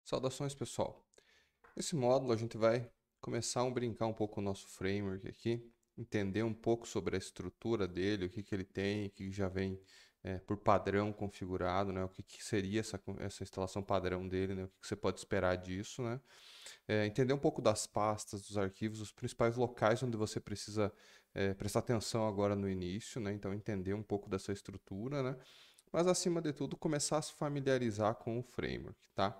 Saudações, pessoal. Nesse módulo, a gente vai começar a brincar um pouco com o nosso framework aqui, entender um pouco sobre a estrutura dele, o que que ele tem, o que já vem por padrão configurado, né? O que que seria essa instalação padrão dele, né? O que que você pode esperar disso, né? Entender um pouco das pastas, dos arquivos, os principais locais onde você precisa prestar atenção agora no início, né? Então, entender um pouco dessa estrutura, né? Mas, acima de tudo, começar a se familiarizar com o framework, tá?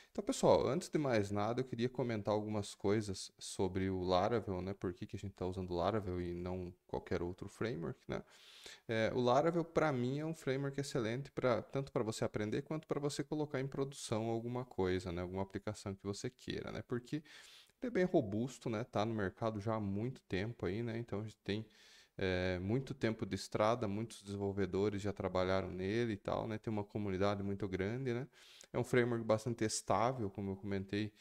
Então, pessoal, antes de mais nada, eu queria comentar algumas coisas sobre o Laravel, né? Por que que a gente está usando o Laravel e não qualquer outro framework, né? O Laravel, para mim, é um framework excelente tanto para você aprender quanto para você colocar em produção alguma coisa, né? Alguma aplicação que você queira, né? Porque ele é bem robusto, né? Tá no mercado já há muito tempo aí, né? Então, a gente tem muito tempo de estrada, muitos desenvolvedores já trabalharam nele e tal, né? Tem uma comunidade muito grande, né? É um framework bastante estável, como eu comentei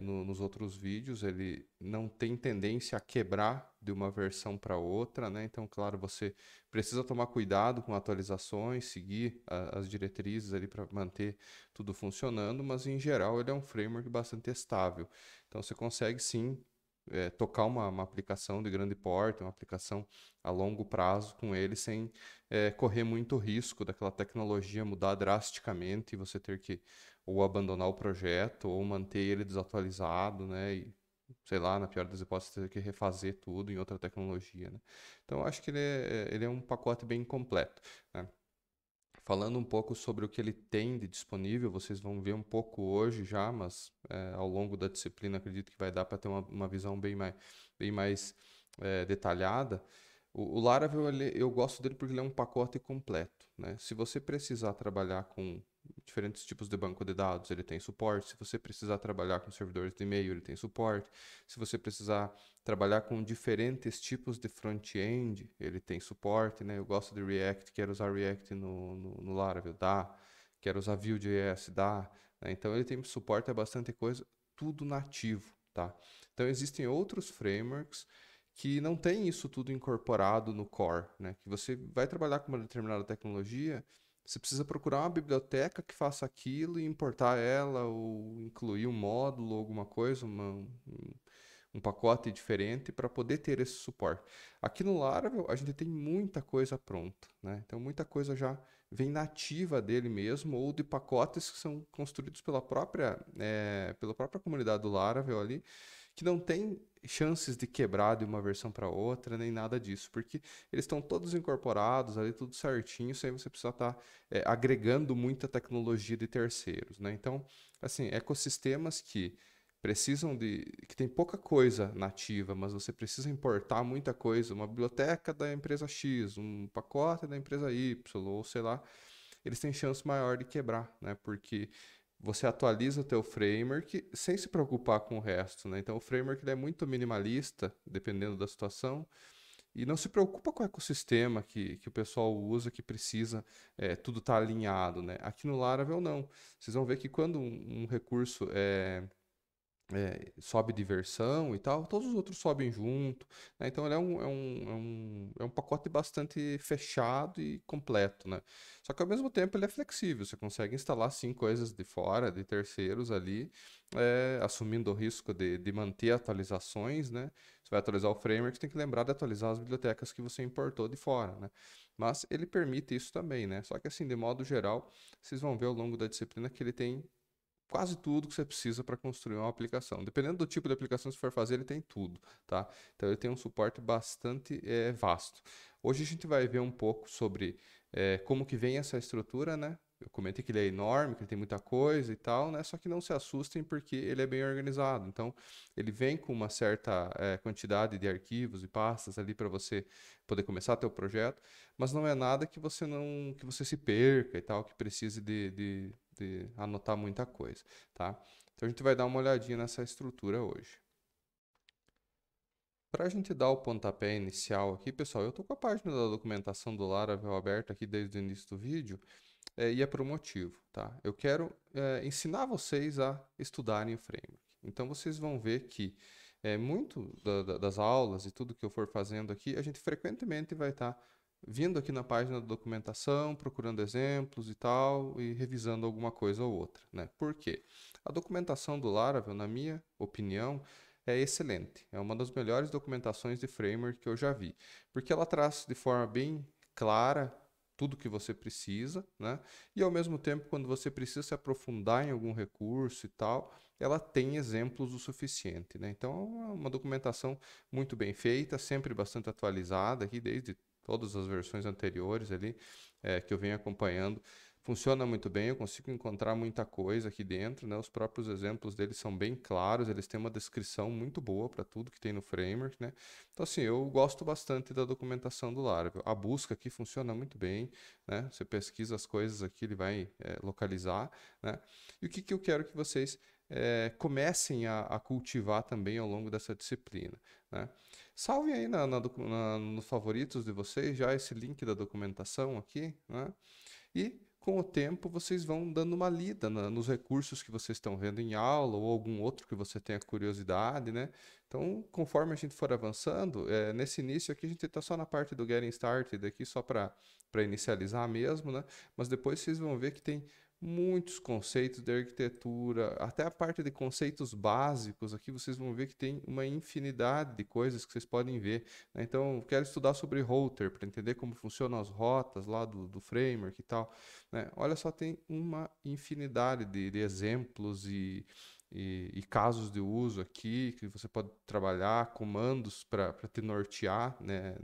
nos outros vídeos. Ele não tem tendência a quebrar de uma versão para outra, né? Então, claro, você precisa tomar cuidado com atualizações, seguir as diretrizes ali para manter tudo funcionando, mas em geral ele é um framework bastante estável. Então, você consegue sim tocar uma aplicação de grande porte, uma aplicação a longo prazo com ele sem correr muito risco daquela tecnologia mudar drasticamente e você ter que ou abandonar o projeto ou manter ele desatualizado, né? E, sei lá, na pior das hipóteses, ter que refazer tudo em outra tecnologia, né? Então, eu acho que ele é um pacote bem completo, né? Falando um pouco sobre o que ele tem de disponível, vocês vão ver um pouco hoje já, mas ao longo da disciplina acredito que vai dar para ter uma visão bem mais detalhada. O Laravel, eu gosto dele porque ele é um pacote completo, né? Se você precisar trabalhar com diferentes tipos de banco de dados, ele tem suporte. Se você precisar trabalhar com servidores de e-mail, ele tem suporte. Se você precisar trabalhar com diferentes tipos de front-end, ele tem suporte, né? Eu gosto de React, quero usar React no Laravel, dá. Quero usar Vue.js, dá. Né? Então ele tem suporte a bastante coisa, tudo nativo, tá? Então existem outros frameworks que não tem isso tudo incorporado no core, né? Que você vai trabalhar com uma determinada tecnologia, você precisa procurar uma biblioteca que faça aquilo e importar ela, ou incluir um módulo, alguma coisa, um pacote diferente para poder ter esse suporte. Aqui no Laravel, a gente tem muita coisa pronta, né? Então, muita coisa já vem nativa dele mesmo, ou de pacotes que são construídos pela própria comunidade do Laravel ali, que não tem chances de quebrar de uma versão para outra, nem nada disso, porque eles estão todos incorporados ali, tudo certinho, sem você precisar estar agregando muita tecnologia de terceiros, né? Então, assim, ecossistemas que tem pouca coisa nativa, mas você precisa importar muita coisa, uma biblioteca da empresa X, um pacote da empresa Y, ou sei lá, eles têm chance maior de quebrar, né? Porque você atualiza o teu framework sem se preocupar com o resto, né? Então o framework ele é muito minimalista, dependendo da situação, e não se preocupa com o ecossistema que o pessoal usa, que precisa tudo estar alinhado, né? Aqui no Laravel não. Vocês vão ver que quando um recurso sobe de versão e tal, todos os outros sobem junto, né? Então ele é um pacote bastante fechado e completo, né? Só que ao mesmo tempo ele é flexível, você consegue instalar sim coisas de fora, de terceiros ali, assumindo o risco de manter atualizações, né? Você vai atualizar o framework, tem que lembrar de atualizar as bibliotecas que você importou de fora, né? Mas ele permite isso também, né? Só que assim, de modo geral, vocês vão ver ao longo da disciplina que ele tem quase tudo que você precisa para construir uma aplicação. Dependendo do tipo de aplicação que você for fazer, ele tem tudo, tá? Então ele tem um suporte bastante vasto. Hoje a gente vai ver um pouco sobre como que vem essa estrutura, né? Eu comentei que ele é enorme, que ele tem muita coisa e tal, né? Só que não se assustem porque ele é bem organizado. Então, ele vem com uma certa quantidade de arquivos e pastas ali para você poder começar teu projeto, mas não é nada que você se perca e tal, que precise de anotar muita coisa, tá? Então a gente vai dar uma olhadinha nessa estrutura hoje. Para a gente dar o pontapé inicial aqui, pessoal, eu estou com a página da documentação do Laravel aberta aqui desde o início do vídeo, e é por um motivo, tá? Eu quero ensinar vocês a estudarem o framework. Então vocês vão ver que muito das aulas e tudo que eu for fazendo aqui, a gente frequentemente vai estar vindo aqui na página da documentação, procurando exemplos e tal, e revisando alguma coisa ou outra, né? Por quê? A documentação do Laravel, na minha opinião, é excelente. É uma das melhores documentações de framework que eu já vi, porque ela traz de forma bem clara tudo que você precisa, né? E ao mesmo tempo, quando você precisa se aprofundar em algum recurso e tal, ela tem exemplos o suficiente, né? Então, é uma documentação muito bem feita, sempre bastante atualizada aqui, desde todas as versões anteriores ali, que eu venho acompanhando. Funciona muito bem, eu consigo encontrar muita coisa aqui dentro, né? Os próprios exemplos deles são bem claros, eles têm uma descrição muito boa para tudo que tem no framework, né? Então, assim, eu gosto bastante da documentação do Laravel. A busca aqui funciona muito bem, né? Você pesquisa as coisas aqui, ele vai localizar, né? E o que que eu quero que vocês comecem a cultivar também ao longo dessa disciplina, né? Salvem aí nos favoritos de vocês já esse link da documentação aqui, né? E com o tempo vocês vão dando uma lida nos recursos que vocês estão vendo em aula ou algum outro que você tenha curiosidade, né? Então, conforme a gente for avançando, nesse início aqui a gente está só na parte do Getting Started aqui só para inicializar mesmo, né? Mas depois vocês vão ver que tem muitos conceitos de arquitetura, até a parte de conceitos básicos aqui vocês vão ver que tem uma infinidade de coisas que vocês podem ver, né? Então, quero estudar sobre router para entender como funcionam as rotas lá do framework e tal, né? Olha só, tem uma infinidade de exemplos e casos de uso aqui que você pode trabalhar, comandos para te nortear, né,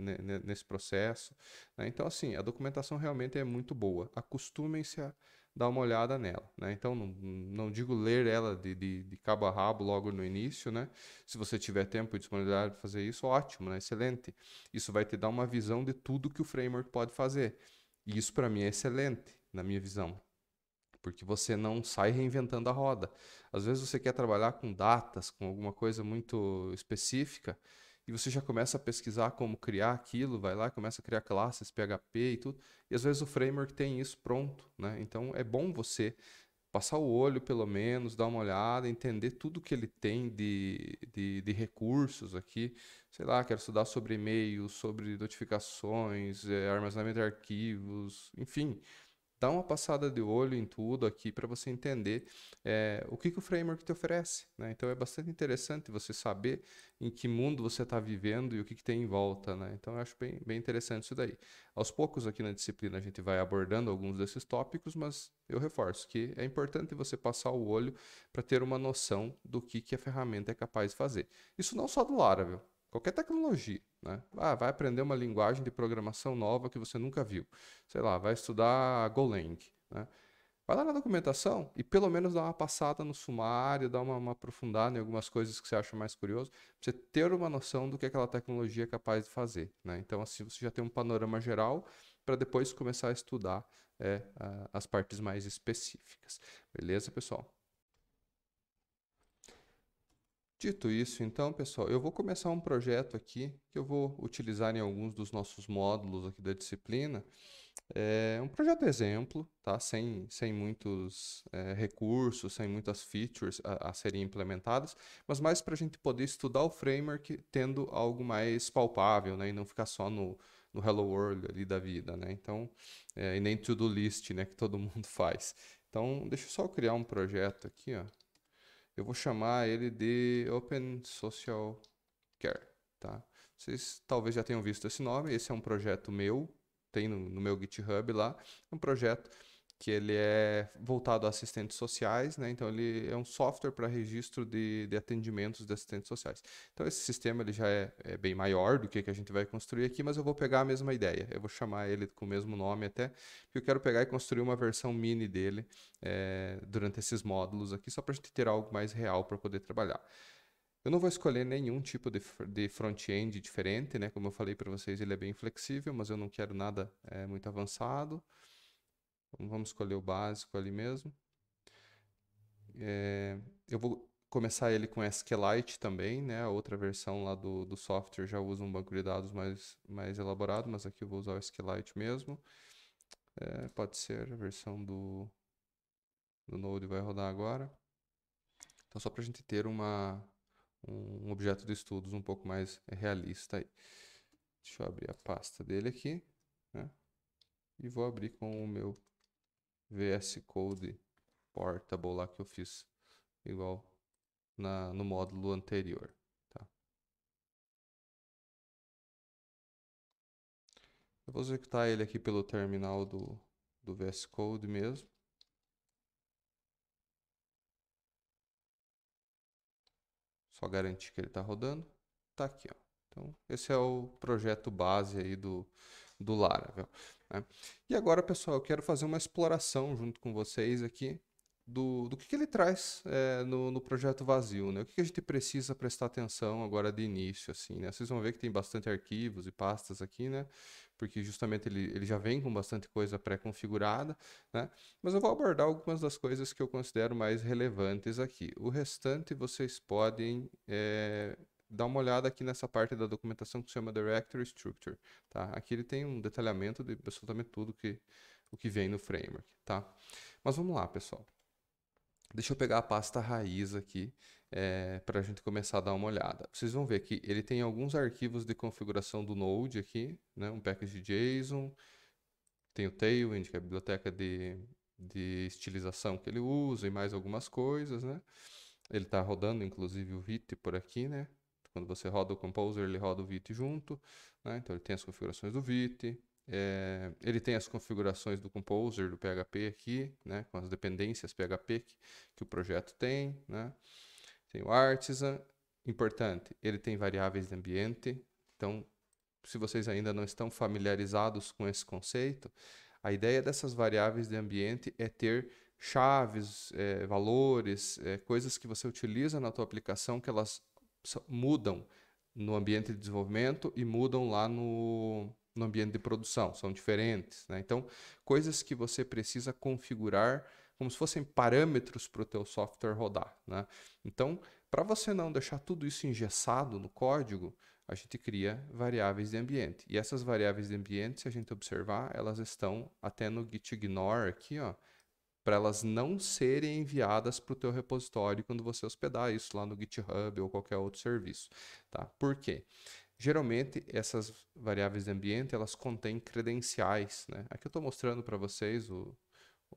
nesse processo, né? Então, assim, a documentação realmente é muito boa. Acostumem-se a dar uma olhada nela, né? Então, não digo ler ela de cabo a rabo logo no início, né? Se você tiver tempo e disponibilidade para fazer isso, ótimo, né? Excelente. Isso vai te dar uma visão de tudo que o framework pode fazer. E isso para mim é excelente, na minha visão, porque você não sai reinventando a roda. Às vezes você quer trabalhar com datas, com alguma coisa muito específica, e você já começa a pesquisar como criar aquilo, vai lá, começa a criar classes, PHP e tudo, e às vezes o framework tem isso pronto, né? Então é bom você passar o olho, pelo menos, dar uma olhada, entender tudo que ele tem de recursos aqui. Sei lá, quero estudar sobre e-mails, sobre notificações, armazenamento de arquivos, enfim, dá uma passada de olho em tudo aqui para você entender o que que o framework te oferece, né? Então é bastante interessante você saber em que mundo você está vivendo e o que que tem em volta, né? Então eu acho bem interessante isso daí. Aos poucos aqui na disciplina a gente vai abordando alguns desses tópicos, mas eu reforço que é importante você passar o olho para ter uma noção do que a ferramenta é capaz de fazer. Isso não só do Laravel, qualquer tecnologia, né? Ah, vai aprender uma linguagem de programação nova que você nunca viu. Sei lá, vai estudar Golang, né? Vai lá na documentação e pelo menos dá uma passada no sumário, dá uma aprofundada em algumas coisas que você acha mais curioso, pra você ter uma noção do que aquela tecnologia é capaz de fazer, né? Então, assim, você já tem um panorama geral para depois começar a estudar as partes mais específicas. Beleza, pessoal? Dito isso, então, pessoal, eu vou começar um projeto aqui que eu vou utilizar em alguns dos nossos módulos aqui da disciplina. É um projeto exemplo, tá? Sem muitos recursos, sem muitas features a serem implementadas, mas mais para a gente poder estudar o framework tendo algo mais palpável, né? E não ficar só no Hello World ali da vida, né? Então, e nem to-do list, né? Que todo mundo faz. Então, deixa eu só criar um projeto aqui, ó. Eu vou chamar ele de Open Social Care, tá? Vocês talvez já tenham visto esse nome. Esse é um projeto meu, tem no meu GitHub lá. É um projeto que ele é voltado a assistentes sociais, né? Então ele é um software para registro de atendimentos de assistentes sociais. Então esse sistema ele já é bem maior do que a gente vai construir aqui, mas eu vou pegar a mesma ideia. Eu vou chamar ele com o mesmo nome até, porque eu quero pegar e construir uma versão mini dele durante esses módulos aqui, só para a gente ter algo mais real para poder trabalhar. Eu não vou escolher nenhum tipo de front-end diferente, né? Como eu falei para vocês, ele é bem flexível, mas eu não quero nada muito avançado. Então, vamos escolher o básico ali mesmo. Eu vou começar ele com SQLite também, né? A outra versão lá do software já usa um banco de dados mais elaborado, mas aqui eu vou usar o SQLite mesmo. Pode ser a versão do Node vai rodar agora. Então, só para a gente ter um objeto de estudos um pouco mais realista aí. Deixa eu abrir a pasta dele aqui. né? E vou abrir com o meu VS Code Portable lá que eu fiz igual no módulo anterior, tá? Eu vou executar ele aqui pelo terminal do VS Code mesmo. Só garantir que ele está rodando. Tá aqui, ó. Então, esse é o projeto base aí do Laravel, né? E agora, pessoal, eu quero fazer uma exploração junto com vocês aqui do que ele traz no projeto vazio, né? O que a gente precisa prestar atenção agora de início, assim, né? Vocês vão ver que tem bastante arquivos e pastas aqui, né? Porque justamente ele já vem com bastante coisa pré-configurada, né? Mas eu vou abordar algumas das coisas que eu considero mais relevantes aqui. O restante vocês podem dar uma olhada aqui nessa parte da documentação que se chama Directory Structure, tá? Aqui ele tem um detalhamento de absolutamente tudo o que vem no framework, tá? Mas vamos lá, pessoal. Deixa eu pegar a pasta raiz aqui para a gente começar a dar uma olhada. Vocês vão ver que ele tem alguns arquivos de configuração do Node aqui, né? Um package JSON, tem o Tailwind, que é a biblioteca de estilização que ele usa e mais algumas coisas, né? Ele está rodando, inclusive, o Vite por aqui, né? Quando você roda o Composer, ele roda o Vite junto, né? Então, ele tem as configurações do Vite. Ele tem as configurações do Composer, do PHP aqui, né? Com as dependências PHP que o projeto tem, né? Tem o Artisan. Importante, ele tem variáveis de ambiente. Então, se vocês ainda não estão familiarizados com esse conceito, a ideia dessas variáveis de ambiente é ter chaves, valores, coisas que você utiliza na tua aplicação que elas mudam no ambiente de desenvolvimento e mudam lá no ambiente de produção, são diferentes, né? Então, coisas que você precisa configurar como se fossem parâmetros para o teu software rodar, né? Então, para você não deixar tudo isso engessado no código, a gente cria variáveis de ambiente. E essas variáveis de ambiente, se a gente observar, elas estão até no gitignore aqui, ó, para elas não serem enviadas para o teu repositório quando você hospedar isso lá no GitHub ou qualquer outro serviço, tá? Por quê? Geralmente, essas variáveis de ambiente, elas contêm credenciais, né? Aqui eu estou mostrando para vocês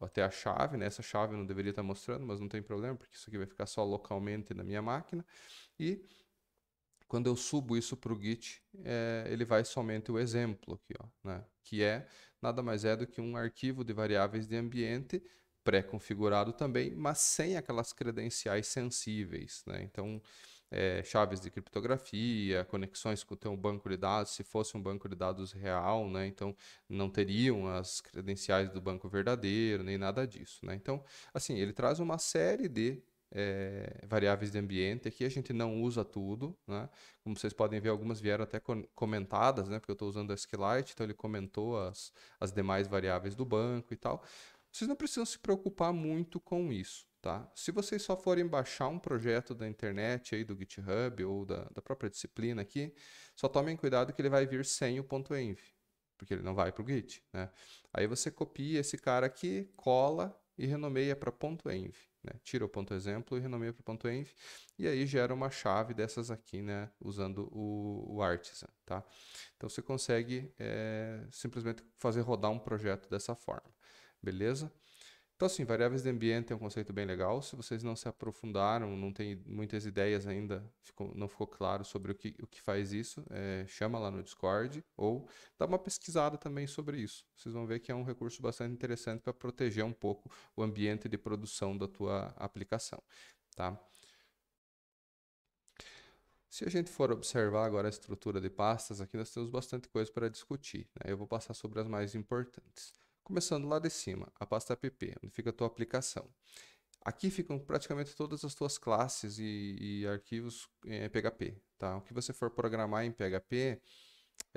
até a chave, né? Essa chave eu não deveria estar mostrando, mas não tem problema, porque isso aqui vai ficar só localmente na minha máquina. E quando eu subo isso para o Git, ele vai somente o exemplo aqui, ó, né? Que nada mais é do que um arquivo de variáveis de ambiente pré-configurado também, mas sem aquelas credenciais sensíveis, né? Então, chaves de criptografia, conexões com o teu banco de dados, se fosse um banco de dados real, né? Então, não teriam as credenciais do banco verdadeiro, nem nada disso, né? Então, assim, ele traz uma série de variáveis de ambiente. Aqui a gente não usa tudo, né? Como vocês podem ver, algumas vieram até comentadas, né? Porque eu estou usando o SQLite, então ele comentou as demais variáveis do banco e tal. Vocês não precisam se preocupar muito com isso, tá? Se vocês só forem baixar um projeto da internet, aí, do GitHub ou da própria disciplina aqui, só tomem cuidado que ele vai vir sem o .env, porque ele não vai para o Git, né? Aí você copia esse cara aqui, cola e renomeia para .env, né? Tira o ponto exemplo e renomeia para o .env, e aí gera uma chave dessas aqui, né? Usando o Artisan, tá? Então você consegue simplesmente fazer rodar um projeto dessa forma, beleza? Então, assim, variáveis de ambiente é um conceito bem legal. Se vocês não se aprofundaram, não tem muitas ideias ainda, não ficou claro sobre o que faz isso, chama lá no Discord ou dá uma pesquisada também sobre isso. Vocês vão ver que é um recurso bastante interessante para proteger um pouco o ambiente de produção da tua aplicação, tá? Se a gente for observar agora a estrutura de pastas, aqui nós temos bastante coisa para discutir, né? Eu vou passar sobre as mais importantes. Começando lá de cima, a pasta app, onde fica a tua aplicação. Aqui ficam praticamente todas as tuas classes e arquivos PHP, tá? O que você for programar em PHP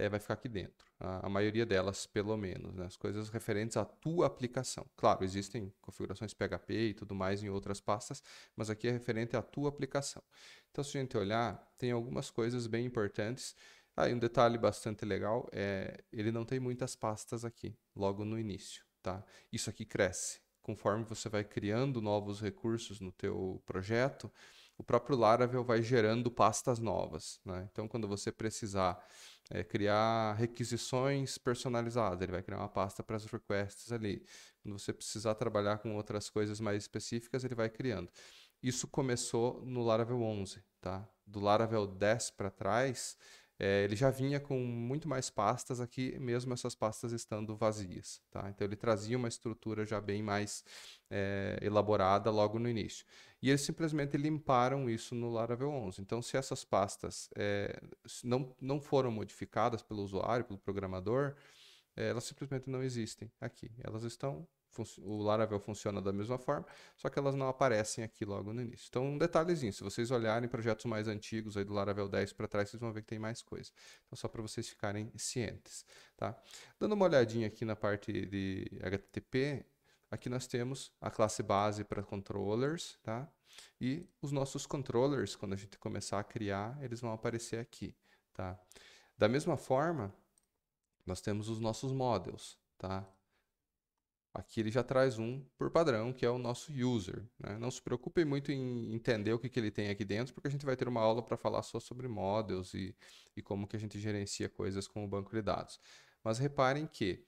vai ficar aqui dentro. A maioria delas, pelo menos, né? As coisas referentes à tua aplicação. Claro, existem configurações PHP e tudo mais em outras pastas, mas aqui é referente à tua aplicação. Então, se a gente olhar, tem algumas coisas bem importantes. E um detalhe bastante legal ele não tem muitas pastas aqui, logo no início, tá? Isso aqui cresce. Conforme você vai criando novos recursos no teu projeto, o próprio Laravel vai gerando pastas novas, né? Então, quando você precisar criar requisições personalizadas, ele vai criar uma pasta para as requests ali. Quando você precisar trabalhar com outras coisas mais específicas, ele vai criando. Isso começou no Laravel 11, tá? Do Laravel 10 para trás, ele já vinha com muito mais pastas aqui, mesmo essas pastas estando vazias, tá? Então ele trazia uma estrutura já bem mais elaborada logo no início. E eles simplesmente limparam isso no Laravel 11. Então, se essas pastas não foram modificadas pelo usuário, pelo programador, elas simplesmente não existem aqui. Elas estão, o Laravel funciona da mesma forma, só que elas não aparecem aqui logo no início. Então, um detalhezinho, se vocês olharem projetos mais antigos aí do Laravel 10 para trás, vocês vão ver que tem mais coisa. Então, só para vocês ficarem cientes, tá? Dando uma olhadinha aqui na parte de HTTP, aqui nós temos a classe base para controllers, tá? E os nossos controllers, quando a gente começar a criar, eles vão aparecer aqui, tá? Da mesma forma, nós temos os nossos models, tá? Aqui ele já traz um por padrão, que é o nosso user, né? Não se preocupe muito em entender o que ele tem aqui dentro, porque a gente vai ter uma aula para falar só sobre models e como que a gente gerencia coisas com o banco de dados. Mas reparem que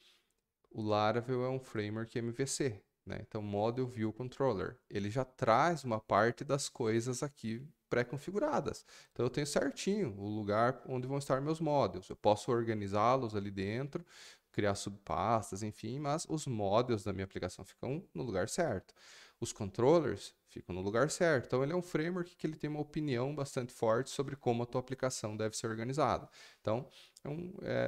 o Laravel é um framework MVC, né? Então, Model View Controller, ele já traz uma parte das coisas aqui pré-configuradas. Então, eu tenho certinho o lugar onde vão estar meus models. Eu posso organizá-los ali dentro, criar subpastas, enfim, mas os models da minha aplicação ficam no lugar certo. Os controllers ficam no lugar certo. Então, ele é um framework que ele tem uma opinião bastante forte sobre como a tua aplicação deve ser organizada. Então,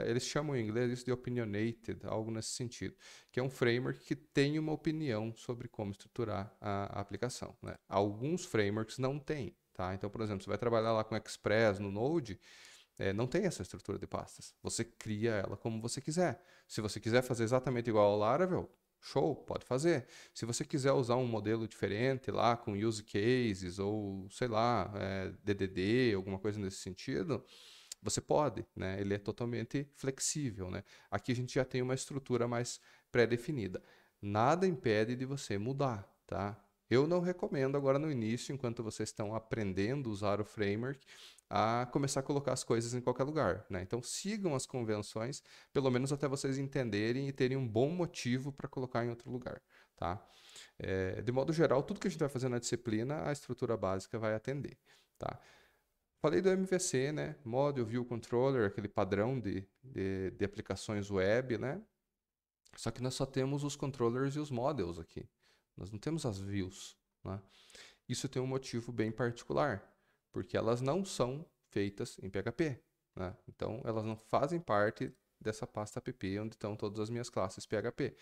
eles chamam em inglês isso de opinionated, algo nesse sentido, que é um framework que tem uma opinião sobre como estruturar a aplicação, né? Alguns frameworks não têm, tá? Então, por exemplo, você vai trabalhar lá com Express no Node, não tem essa estrutura de pastas. Você cria ela como você quiser. Se você quiser fazer exatamente igual ao Laravel, show, pode fazer. Se você quiser usar um modelo diferente lá, com use cases, ou sei lá, DDD, alguma coisa nesse sentido, você pode, né? Ele é totalmente flexível, né? Aqui a gente já tem uma estrutura mais pré-definida. Nada impede de você mudar, tá? Eu não recomendo agora no início, enquanto vocês estão aprendendo a usar o framework, a começar a colocar as coisas em qualquer lugar, né? Então sigam as convenções, pelo menos até vocês entenderem e terem um bom motivo para colocar em outro lugar, tá? De modo geral, tudo que a gente vai fazer na disciplina, a estrutura básica vai atender, tá? Falei do MVC, né? Model View Controller, aquele padrão de aplicações web, né? Só que nós só temos os controllers e os models aqui. Nós não temos as views, né? Isso tem um motivo bem particular, porque elas não são feitas em PHP, né? Então, elas não fazem parte dessa pasta app onde estão todas as minhas classes PHP.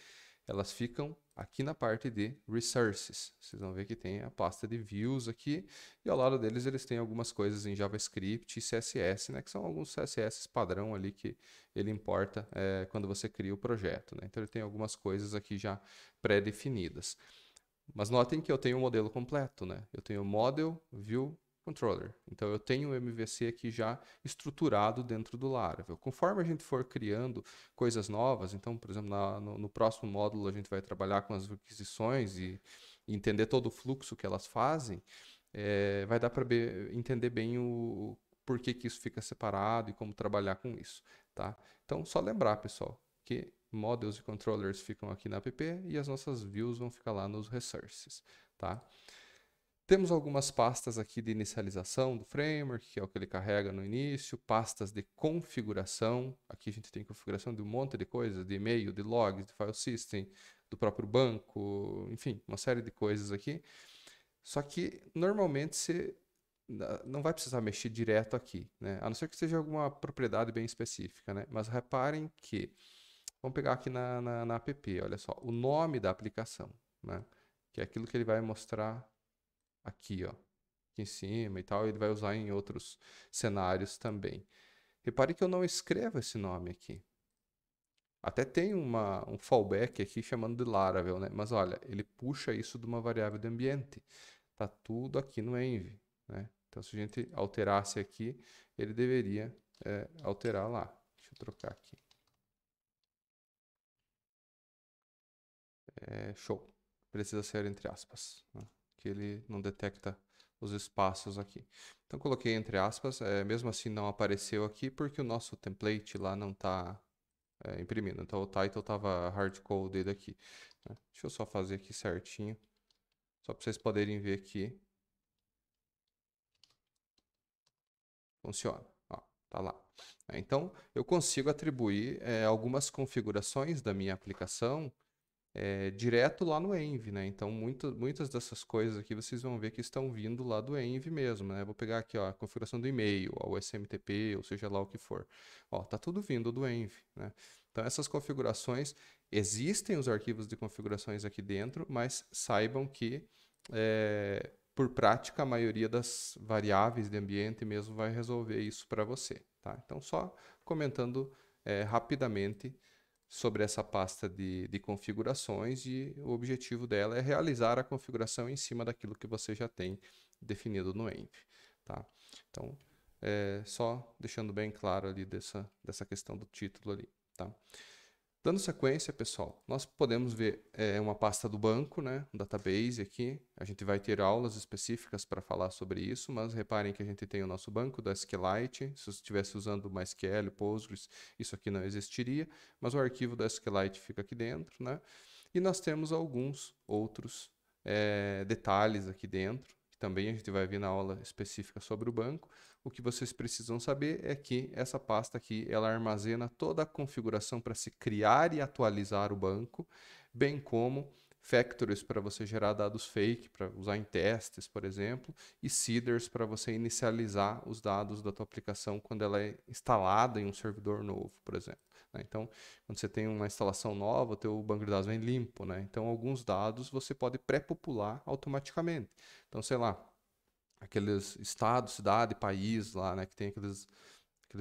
Elas ficam aqui na parte de resources. Vocês vão ver que tem a pasta de views aqui, e ao lado deles eles têm algumas coisas em JavaScript e CSS, né, que são alguns CSS padrão ali que ele importa quando você cria o projeto, né? Então ele tem algumas coisas aqui já pré-definidas. Mas notem que eu tenho um modelo completo, né? Eu tenho Model, View, Controller. Então eu tenho o MVC aqui já estruturado dentro do Laravel. Conforme a gente for criando coisas novas, então, por exemplo, no próximo módulo a gente vai trabalhar com as requisições e entender todo o fluxo que elas fazem, vai dar para entender bem o por que isso fica separado e como trabalhar com isso, tá? Então, só lembrar, pessoal, que models e controllers ficam aqui na app e as nossas views vão ficar lá nos resources, tá? Temos algumas pastas aqui de inicialização do framework, que é o que ele carrega no início, pastas de configuração, aqui a gente tem configuração de um monte de coisas, de e-mail, de logs, de file system, do próprio banco, enfim, uma série de coisas aqui. Só que normalmente você não vai precisar mexer direto aqui, né? A não ser que seja alguma propriedade bem específica, né? Mas reparem que vamos pegar aqui na app, olha só, o nome da aplicação, né? Que é aquilo que ele vai mostrar aqui, ó, aqui em cima e tal, ele vai usar em outros cenários também. Repare que eu não escrevo esse nome aqui. Até tem um fallback aqui chamando de Laravel, né? Mas olha, ele puxa isso de uma variável de ambiente. Tá tudo aqui no env, né? Então, se a gente alterasse aqui, ele deveria alterar lá. Deixa eu trocar aqui. Show. Precisa ser entre aspas, né? Que ele não detecta os espaços aqui. Então coloquei entre aspas, mesmo assim não apareceu aqui porque o nosso template lá não está imprimindo. Então o title estava hard-coded aqui, né? Deixa eu só fazer aqui certinho, só para vocês poderem ver aqui. Funciona, ó, tá lá. Então eu consigo atribuir algumas configurações da minha aplicação direto lá no Env, né? Então, muitas dessas coisas aqui vocês vão ver que estão vindo lá do Env mesmo, né? Vou pegar aqui, ó, a configuração do e-mail, ó, o SMTP, ou seja lá o que for. Ó, tá tudo vindo do Env, né? Então, essas configurações, existem os arquivos de configurações aqui dentro, mas saibam que, por prática, a maioria das variáveis de ambiente mesmo vai resolver isso para você, tá? Então, só comentando rapidamente sobre essa pasta de configurações e o objetivo dela é realizar a configuração em cima daquilo que você já tem definido no Env, tá? Então, só deixando bem claro ali dessa questão do título ali, tá? Dando sequência, pessoal, nós podemos ver uma pasta do banco, né, um database aqui. A gente vai ter aulas específicas para falar sobre isso, mas reparem que a gente tem o nosso banco da SQLite. Se você estivesse usando MySQL, Postgres, isso aqui não existiria, mas o arquivo da SQLite fica aqui dentro, né? E nós temos alguns outros detalhes aqui dentro, que também a gente vai ver na aula específica sobre o banco. O que vocês precisam saber é que essa pasta aqui, ela armazena toda a configuração para se criar e atualizar o banco, bem como factories para você gerar dados fake, para usar em testes, por exemplo, e seeders para você inicializar os dados da tua aplicação quando ela é instalada em um servidor novo, por exemplo, né? Então, quando você tem uma instalação nova, o teu banco de dados vem limpo, né? Então, alguns dados você pode pré-popular automaticamente. Então, sei lá, aqueles estado, cidade, país lá, né, que tem aqueles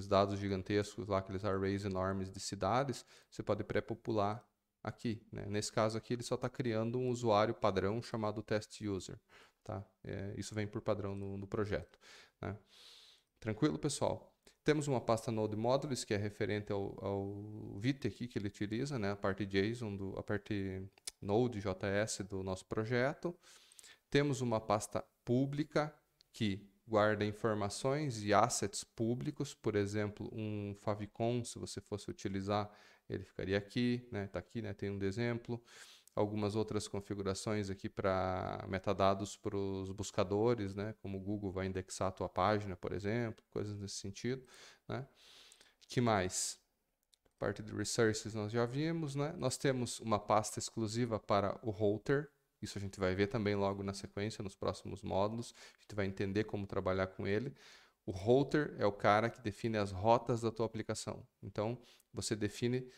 dados gigantescos lá, aqueles arrays enormes de cidades, você pode pré-popular aqui, né? Nesse caso aqui, ele só está criando um usuário padrão chamado test user, tá? Isso vem por padrão no projeto, né? Tranquilo, pessoal? Temos uma pasta Node Modules, que é referente ao Vite aqui, que ele utiliza, né? A parte JSON, a parte Node.js do nosso projeto. Temos uma pasta pública que guarda informações e assets públicos, por exemplo, um favicon, se você fosse utilizar, ele ficaria aqui, né? Tá aqui, né? Tem um exemplo. Algumas outras configurações aqui para metadados para os buscadores, né? Como o Google vai indexar a tua página, por exemplo, coisas nesse sentido, né? Que mais? Parte de resources nós já vimos, né? Nós temos uma pasta exclusiva para o router. Isso a gente vai ver também logo na sequência, nos próximos módulos. A gente vai entender como trabalhar com ele. O router é o cara que define as rotas da tua aplicação. Então, você define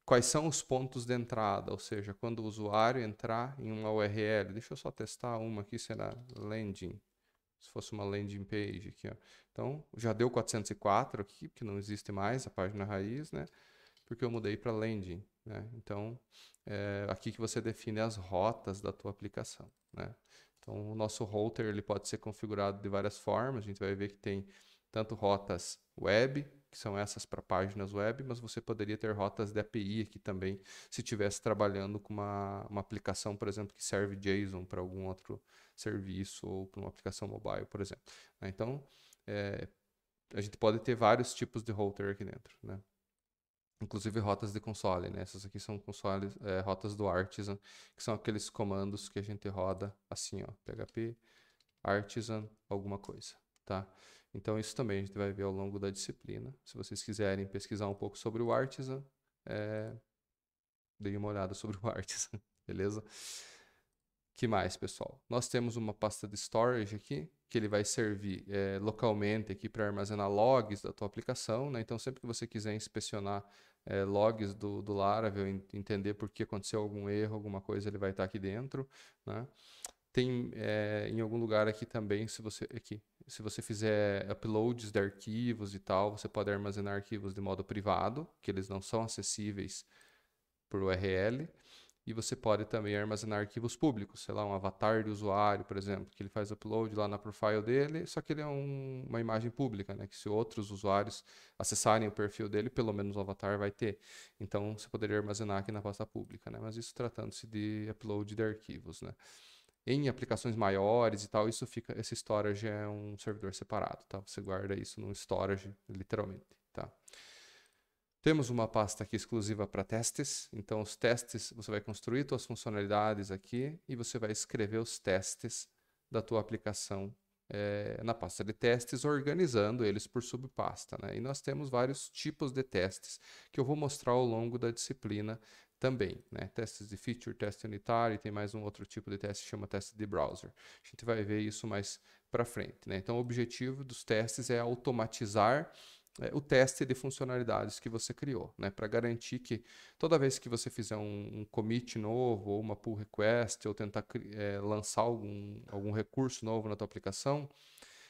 quais são os pontos de entrada, ou seja, quando o usuário entrar em uma URL. Deixa eu só testar uma aqui, será landing. Se fosse uma landing page aqui, ó. Então, já deu 404 aqui, porque não existe mais a página raiz, né? Porque eu mudei para landing, né? Então, aqui que você define as rotas da tua aplicação, né? Então, o nosso router ele pode ser configurado de várias formas. A gente vai ver que tem tanto rotas web, que são essas para páginas web, mas você poderia ter rotas de API aqui também, se estivesse trabalhando com uma aplicação, por exemplo, que serve JSON para algum outro serviço ou para uma aplicação mobile, por exemplo, né? Então, a gente pode ter vários tipos de router aqui dentro, né? Inclusive rotas de console, né? Essas aqui são consoles, rotas do Artisan, que são aqueles comandos que a gente roda assim, ó, PHP, Artisan, alguma coisa, tá? Então isso também a gente vai ver ao longo da disciplina. Se vocês quiserem pesquisar um pouco sobre o Artisan, deem uma olhada sobre o Artisan, beleza? Que mais, pessoal? Nós temos uma pasta de storage aqui, que ele vai servir localmente aqui para armazenar logs da tua aplicação, né? Então, sempre que você quiser inspecionar logs do Laravel, entender por que aconteceu algum erro, alguma coisa, ele vai estar aqui dentro, né? Tem em algum lugar aqui também, se você fizer uploads de arquivos e tal, você pode armazenar arquivos de modo privado, que eles não são acessíveis por URL. E você pode também armazenar arquivos públicos, sei lá, um avatar de usuário, por exemplo, que ele faz upload lá na profile dele, só que ele é uma imagem pública, né? Que se outros usuários acessarem o perfil dele, pelo menos o avatar vai ter. Então, você poderia armazenar aqui na pasta pública, né? Mas isso tratando-se de upload de arquivos, né? Em aplicações maiores e tal, esse storage é um servidor separado, tá? Você guarda isso num storage, literalmente, tá? Temos uma pasta aqui exclusiva para testes, então os testes, você vai construir suas funcionalidades aqui e você vai escrever os testes da tua aplicação na pasta de testes, organizando eles por subpasta, né? E nós temos vários tipos de testes que eu vou mostrar ao longo da disciplina também, né? Testes de feature, teste unitário, e tem mais um outro tipo de teste que chama teste de browser. A gente vai ver isso mais para frente, né? Então o objetivo dos testes é automatizar o teste de funcionalidades que você criou, né? Para garantir que toda vez que você fizer um commit novo, ou uma pull request, ou tentar lançar algum recurso novo na tua aplicação,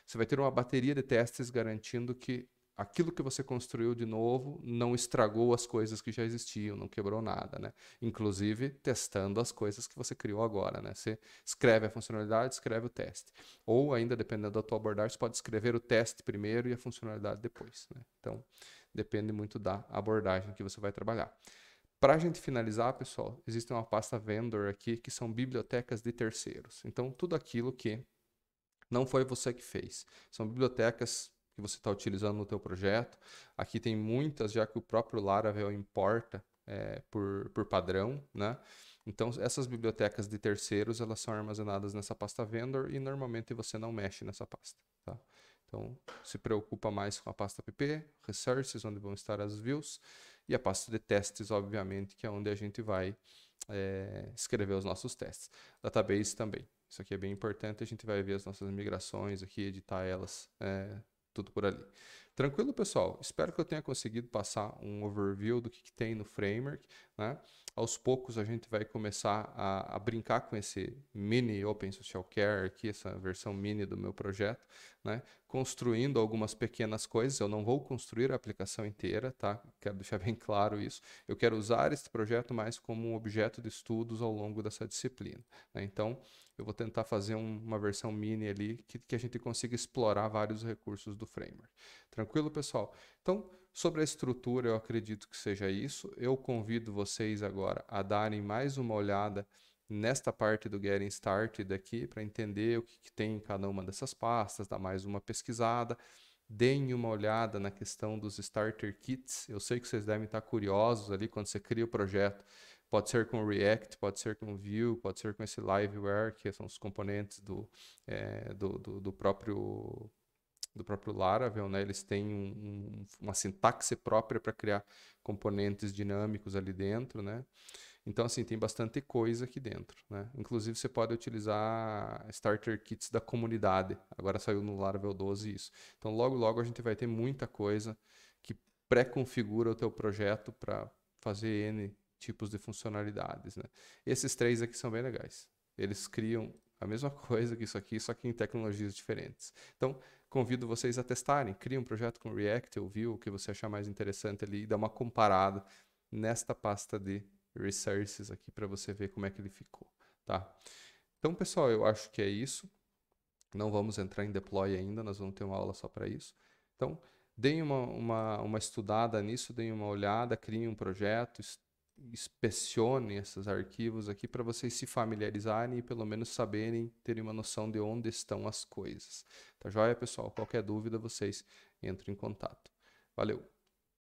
você vai ter uma bateria de testes garantindo que aquilo que você construiu de novo não estragou as coisas que já existiam, não quebrou nada, né? Inclusive testando as coisas que você criou agora, né? Você escreve a funcionalidade, escreve o teste. Ou ainda, dependendo da tua abordagem, você pode escrever o teste primeiro e a funcionalidade depois, né? Então, depende muito da abordagem que você vai trabalhar. Para a gente finalizar, pessoal, existe uma pasta vendor aqui que são bibliotecas de terceiros. Então, tudo aquilo que não foi você que fez. São bibliotecas que você está utilizando no teu projeto. Aqui tem muitas já que o próprio Laravel importa por padrão, né? Então, essas bibliotecas de terceiros, elas são armazenadas nessa pasta vendor e normalmente você não mexe nessa pasta, tá? Então, se preocupa mais com a pasta app, resources, onde vão estar as views, e a pasta de testes, obviamente, que é onde a gente vai escrever os nossos testes. Database também. Isso aqui é bem importante, a gente vai ver as nossas migrações aqui, editar elas, tudo por ali. Tranquilo, pessoal? Espero que eu tenha conseguido passar um overview do que tem no framework, né? Aos poucos a gente vai começar a brincar com esse mini Open Social Care aqui, essa versão mini do meu projeto, né? Construindo algumas pequenas coisas. Eu não vou construir a aplicação inteira, tá? Quero deixar bem claro isso. Eu quero usar este projeto mais como um objeto de estudos ao longo dessa disciplina, né? Então, eu vou tentar fazer uma versão mini ali que a gente consiga explorar vários recursos do framework. Tranquilo, pessoal? Então, sobre a estrutura, eu acredito que seja isso. Eu convido vocês agora a darem mais uma olhada nesta parte do Getting Started aqui para entender o que tem em cada uma dessas pastas, dar mais uma pesquisada. Deem uma olhada na questão dos Starter Kits. Eu sei que vocês devem estar curiosos ali quando você cria o projeto. Pode ser com React, pode ser com Vue, pode ser com esse Liveware, que são os componentes do próprio Laravel, né? Eles têm uma sintaxe própria para criar componentes dinâmicos ali dentro, né? Então, assim, tem bastante coisa aqui dentro, né? Inclusive, você pode utilizar starter kits da comunidade. Agora saiu no Laravel 12 isso. Então, logo, logo a gente vai ter muita coisa que pré-configura o teu projeto para fazer N tipos de funcionalidades, né? Esses três aqui são bem legais. Eles criam a mesma coisa que isso aqui, só que em tecnologias diferentes. Então, convido vocês a testarem. Criem um projeto com React ou Vue, o que você achar mais interessante ali, e dá uma comparada nesta pasta de resources aqui para você ver como é que ele ficou, tá? Então, pessoal, eu acho que é isso. Não vamos entrar em deploy ainda, nós vamos ter uma aula só para isso. Então, deem uma estudada nisso, deem uma olhada, criem um projeto, inspecionem esses arquivos aqui para vocês se familiarizarem e pelo menos saberem, terem uma noção de onde estão as coisas. Tá joia, pessoal? Qualquer dúvida, vocês entrem em contato. Valeu!